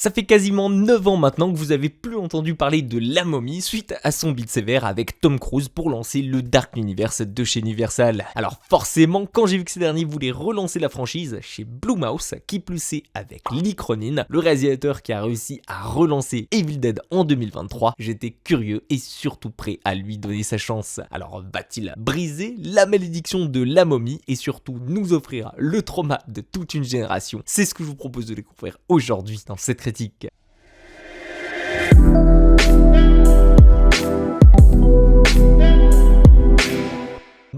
Ça fait quasiment 9 ans maintenant que vous avez plus entendu parler de La Momie suite à son beat sévère avec Tom Cruise pour lancer le Dark Universe de chez Universal. Alors forcément, quand j'ai vu que ces derniers voulaient relancer la franchise chez Blumhouse, qui plus est avec Lee Cronin, le réalisateur qui a réussi à relancer Evil Dead en 2023, j'étais curieux et surtout prêt à lui donner sa chance. Alors va-t-il briser la malédiction de La Momie et surtout nous offrir le trauma de toute une génération? C'est ce que je vous propose de découvrir aujourd'hui dans cette critique.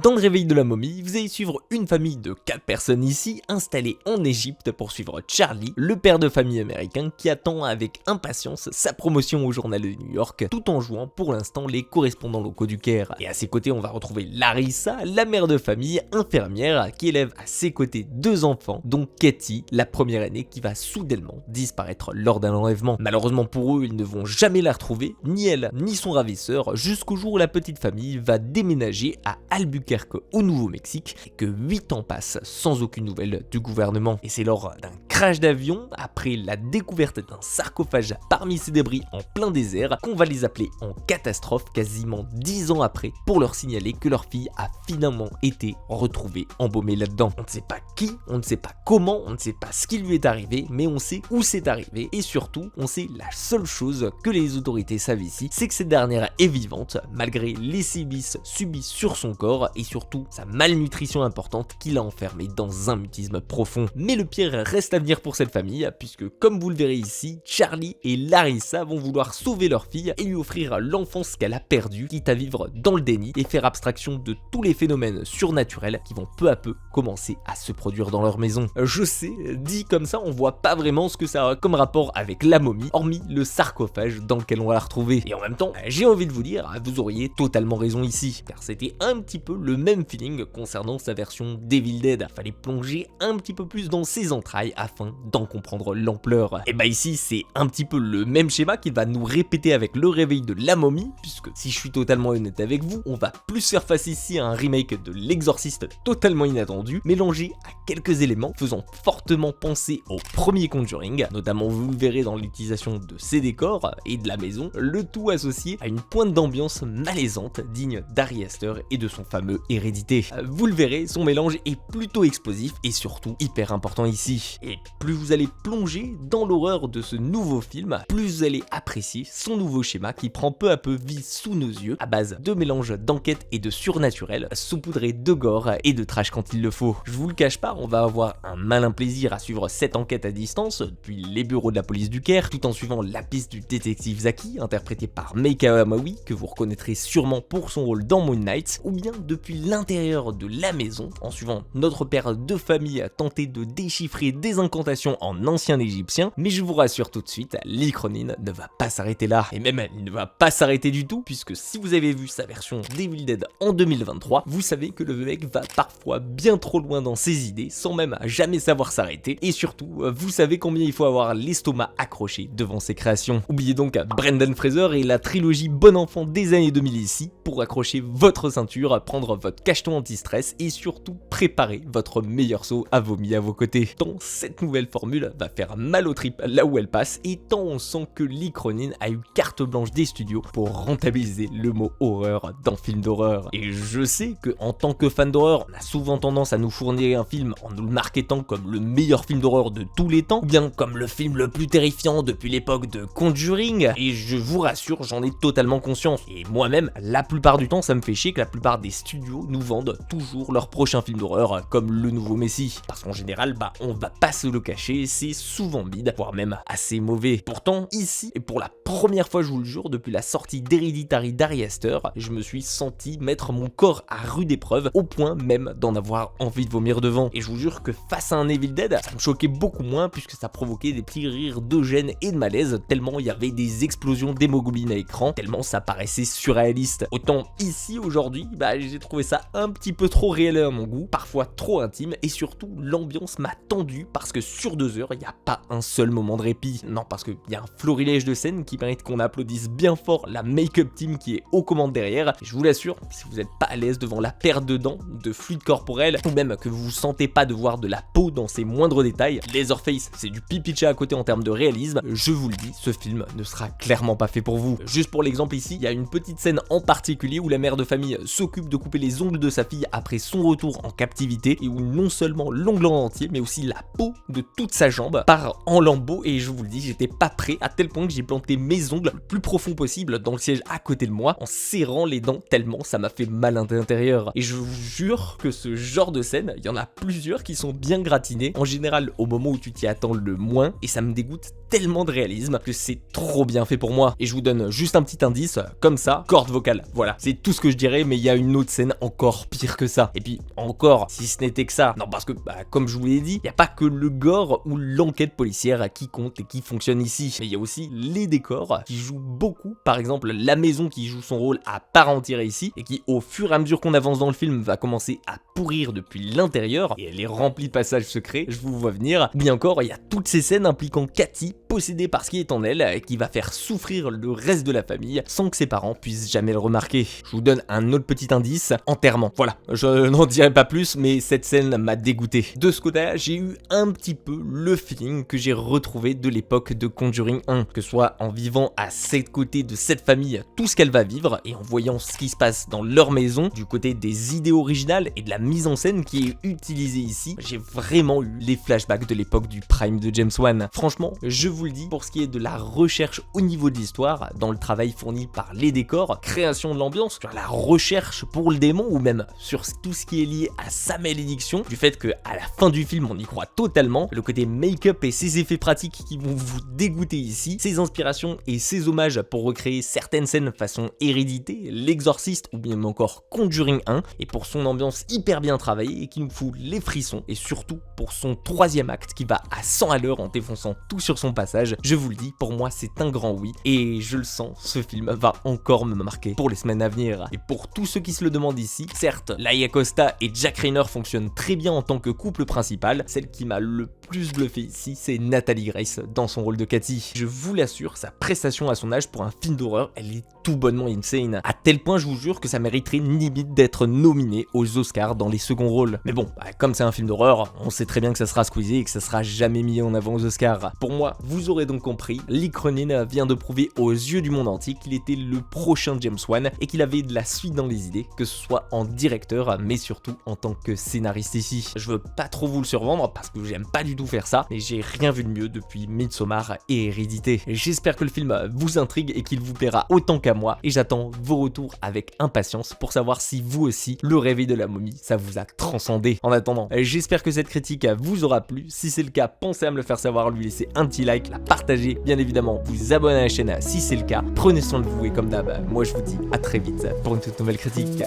Dans le réveil de la momie, vous allez suivre une famille de 4 personnes ici, installée en Égypte pour suivre Charlie, le père de famille américain qui attend avec impatience sa promotion au journal de New York, tout en jouant pour l'instant les correspondants locaux du Caire. Et à ses côtés, on va retrouver Larissa, la mère de famille infirmière, qui élève à ses côtés 2 enfants, dont Katie, la première aînée, qui va soudainement disparaître lors d'un enlèvement. Malheureusement pour eux, ils ne vont jamais la retrouver, ni elle, ni son ravisseur, jusqu'au jour où la petite famille va déménager à Albuquerque au Nouveau-Mexique et que 8 ans passent sans aucune nouvelle du gouvernement. Et c'est lors d'un crash d'avion, après la découverte d'un sarcophage parmi ces débris en plein désert, qu'on va les appeler en catastrophe quasiment 10 ans après pour leur signaler que leur fille a finalement été retrouvée embaumée là-dedans. On ne sait pas qui, on ne sait pas comment, on ne sait pas ce qui lui est arrivé, mais on sait où c'est arrivé et surtout, on sait la seule chose que les autorités savent ici, c'est que cette dernière est vivante malgré les sévices subis sur son corps et surtout sa malnutrition importante qui l'a enfermée dans un mutisme profond. Mais le pire reste à venir pour cette famille, puisque comme vous le verrez ici, Charlie et Larissa vont vouloir sauver leur fille et lui offrir l'enfance qu'elle a perdue, quitte à vivre dans le déni et faire abstraction de tous les phénomènes surnaturels qui vont peu à peu commencer à se produire dans leur maison. Je sais, dit comme ça, on voit pas vraiment ce que ça a comme rapport avec la momie, hormis le sarcophage dans lequel on va la retrouver. Et en même temps, j'ai envie de vous dire, vous auriez totalement raison ici, car c'était un petit peu le même feeling concernant sa version d'Evil Dead. Fallait plonger un petit peu plus dans ses entrailles afin d'en comprendre l'ampleur. Et bah ici c'est un petit peu le même schéma qu'il va nous répéter avec le réveil de la momie, puisque si je suis totalement honnête avec vous, on va plus faire face ici à un remake de l'exorciste totalement inattendu, mélangé à quelques éléments faisant fortement penser au premier Conjuring, notamment vous le verrez dans l'utilisation de ses décors et de la maison, le tout associé à une pointe d'ambiance malaisante digne d'Ari Aster et de son fameux Hérédité. Vous le verrez, son mélange est plutôt explosif et surtout hyper important ici. Et plus vous allez plonger dans l'horreur de ce nouveau film, plus vous allez apprécier son nouveau schéma qui prend peu à peu vie sous nos yeux à base de mélange d'enquête et de surnaturel, saupoudré de gore et de trash quand il le faut. Je vous le cache pas, on va avoir un malin plaisir à suivre cette enquête à distance depuis les bureaux de la police du Caire, tout en suivant la piste du détective Zaki, interprété par Meika Hamaoui, que vous reconnaîtrez sûrement pour son rôle dans Moon Knight, ou bien depuis l'intérieur de la maison, en suivant notre père de famille tenter de déchiffrer des incantations en ancien égyptien, mais je vous rassure tout de suite, Lee Cronin ne va pas s'arrêter là, et même il ne va pas s'arrêter du tout, puisque si vous avez vu sa version d'Evil Dead en 2023, vous savez que le mec va parfois bien trop loin dans ses idées, sans même jamais savoir s'arrêter, et surtout, vous savez combien il faut avoir l'estomac accroché devant ses créations. Oubliez donc Brendan Fraser et la trilogie Bon Enfant des années 2000 ici, pour accrocher votre ceinture, prendre votre cacheton anti-stress et surtout préparer votre meilleur saut à vomi à vos côtés. Tant cette nouvelle formule va faire mal aux tripes là où elle passe et tant on sent que Lee Cronin a eu carte blanche des studios pour rentabiliser le mot horreur dans film d'horreur. Et je sais que en tant que fan d'horreur, on a souvent tendance à nous fournir un film en nous le marketant comme le meilleur film d'horreur de tous les temps, ou bien comme le film le plus terrifiant depuis l'époque de Conjuring, et je vous rassure, j'en ai totalement conscience. Et moi-même, la plupart du temps, ça me fait chier que la plupart des studios nous vendent toujours leur prochain film d'horreur comme le nouveau Messie. Parce qu'en général, on va pas se le cacher, c'est souvent bide, voire même assez mauvais. Pourtant, ici, et pour la première fois je vous le jure, depuis la sortie d'Héréditary d'Ari Aster, je me suis senti mettre mon corps à rude épreuve, au point même d'en avoir envie de vomir devant. Et je vous jure que face à un Evil Dead, ça me choquait beaucoup moins puisque ça provoquait des petits rires de gêne et de malaise, tellement il y avait des explosions d'hémoglobine à écran, tellement ça paraissait surréaliste. Autant ici, aujourd'hui, j'ai trouvé trouvé ça un petit peu trop réel à mon goût, parfois trop intime, et surtout l'ambiance m'a tendu parce que sur 2 heures, il n'y a pas un seul moment de répit. Non, parce qu'il y a un florilège de scènes qui mérite qu'on applaudisse bien fort la make-up team qui est aux commandes derrière. Et je vous l'assure, si vous n'êtes pas à l'aise devant la perte de dents, de fluide corporel, ou même que vous vous sentez pas de voir de la peau dans ses moindres détails, Leatherface, c'est du pipi de chat à côté en termes de réalisme, je vous le dis, ce film ne sera clairement pas fait pour vous. Juste pour l'exemple ici, il y a une petite scène en particulier où la mère de famille s'occupe de couper les ongles de sa fille après son retour en captivité, et où non seulement l'ongle en entier, mais aussi la peau de toute sa jambe part en lambeaux, et je vous le dis, j'étais pas prêt à tel point que j'ai planté mes ongles le plus profond possible dans le siège à côté de moi en serrant les dents tellement ça m'a fait mal à l'intérieur. Et je vous jure que ce genre de scène, il y en a plusieurs qui sont bien gratinées, en général au moment où tu t'y attends le moins, et ça me dégoûte tellement de réalisme que c'est trop bien fait pour moi. Et je vous donne juste un petit indice, comme ça, corde vocale. Voilà, c'est tout ce que je dirais, mais il y a une autre scène encore pire que ça. Et puis encore, si ce n'était que ça, non parce que comme je vous l'ai dit, il n'y a pas que le gore ou l'enquête policière qui compte et qui fonctionne ici, mais il y a aussi les décors qui jouent beaucoup. Par exemple, la maison qui joue son rôle à part entière ici, et qui au fur et à mesure qu'on avance dans le film va commencer à pourrir depuis l'intérieur, et elle est remplie de passages secrets, je vous vois venir. Bien encore, il y a toutes ces scènes impliquant Cathy, possédée par ce qui est en elle, qui va faire souffrir le reste de la famille sans que ses parents puissent jamais le remarquer. Je vous donne un autre petit indice, enterrement. Voilà, je n'en dirai pas plus, mais cette scène m'a dégoûté. De ce côté-là, j'ai eu un petit peu le feeling que j'ai retrouvé de l'époque de Conjuring 1, que ce soit en vivant à cette côté de cette famille tout ce qu'elle va vivre, et en voyant ce qui se passe dans leur maison, du côté des idées originales et de la mise en scène qui est utilisée ici, j'ai vraiment eu les flashbacks de l'époque du Prime de James Wan. Franchement, je vous le dis, pour ce qui est de la recherche au niveau de l'histoire, dans le travail fourni par les décors, création de l'ambiance, sur la recherche pour le démon, ou même sur tout ce qui est lié à sa malédiction, du fait que à la fin du film on y croit totalement, le côté make-up et ses effets pratiques qui vont vous dégoûter ici, ses inspirations et ses hommages pour recréer certaines scènes façon Hérédité, L'Exorciste ou bien encore Conjuring 1, et pour son ambiance hyper bien travaillée et qui nous fout les frissons, et surtout pour son troisième acte qui va à 100 à l'heure en défonçant tout sur son passage. Je vous le dis, pour moi c'est un grand oui, et je le sens, ce film va encore me marquer pour les semaines à venir. Et pour tous ceux qui se le demandent ici, certes, Laia Costa et Jack Reynor fonctionnent très bien en tant que couple principal, celle qui m'a le plus bluffé ici, c'est Nathalie Grace dans son rôle de Cathy. Je vous l'assure, sa prestation à son âge pour un film d'horreur, elle est tout bonnement insane, à tel point je vous jure que ça mériterait limite d'être nominé aux Oscars dans les seconds rôles. Mais bon, comme c'est un film d'horreur, on sait très bien que ça sera squeezé et que ça sera jamais mis en avant aux Oscars. Pour moi, vous aurez donc compris, Lee Cronin vient de prouver aux yeux du monde entier qu'il était le prochain James Wan et qu'il avait de la suite dans les idées, que ce soit en directeur, mais surtout en tant que scénariste ici. Je veux pas trop vous le survendre parce que j'aime pas du tout faire ça, mais j'ai rien vu de mieux depuis Midsommar et Hérédité. J'espère que le film vous intrigue et qu'il vous plaira autant qu'à moi, et j'attends vos retours avec impatience pour savoir si vous aussi, le réveil de la momie, ça vous a transcendé. En attendant, j'espère que cette critique vous aura plu. Si c'est le cas, pensez à me le faire savoir, lui laisser un petit like, la partager, bien évidemment, vous abonner à la chaîne si c'est le cas. Prenez soin de vous et comme d'hab, moi je vous dis à très vite pour une toute nouvelle critique.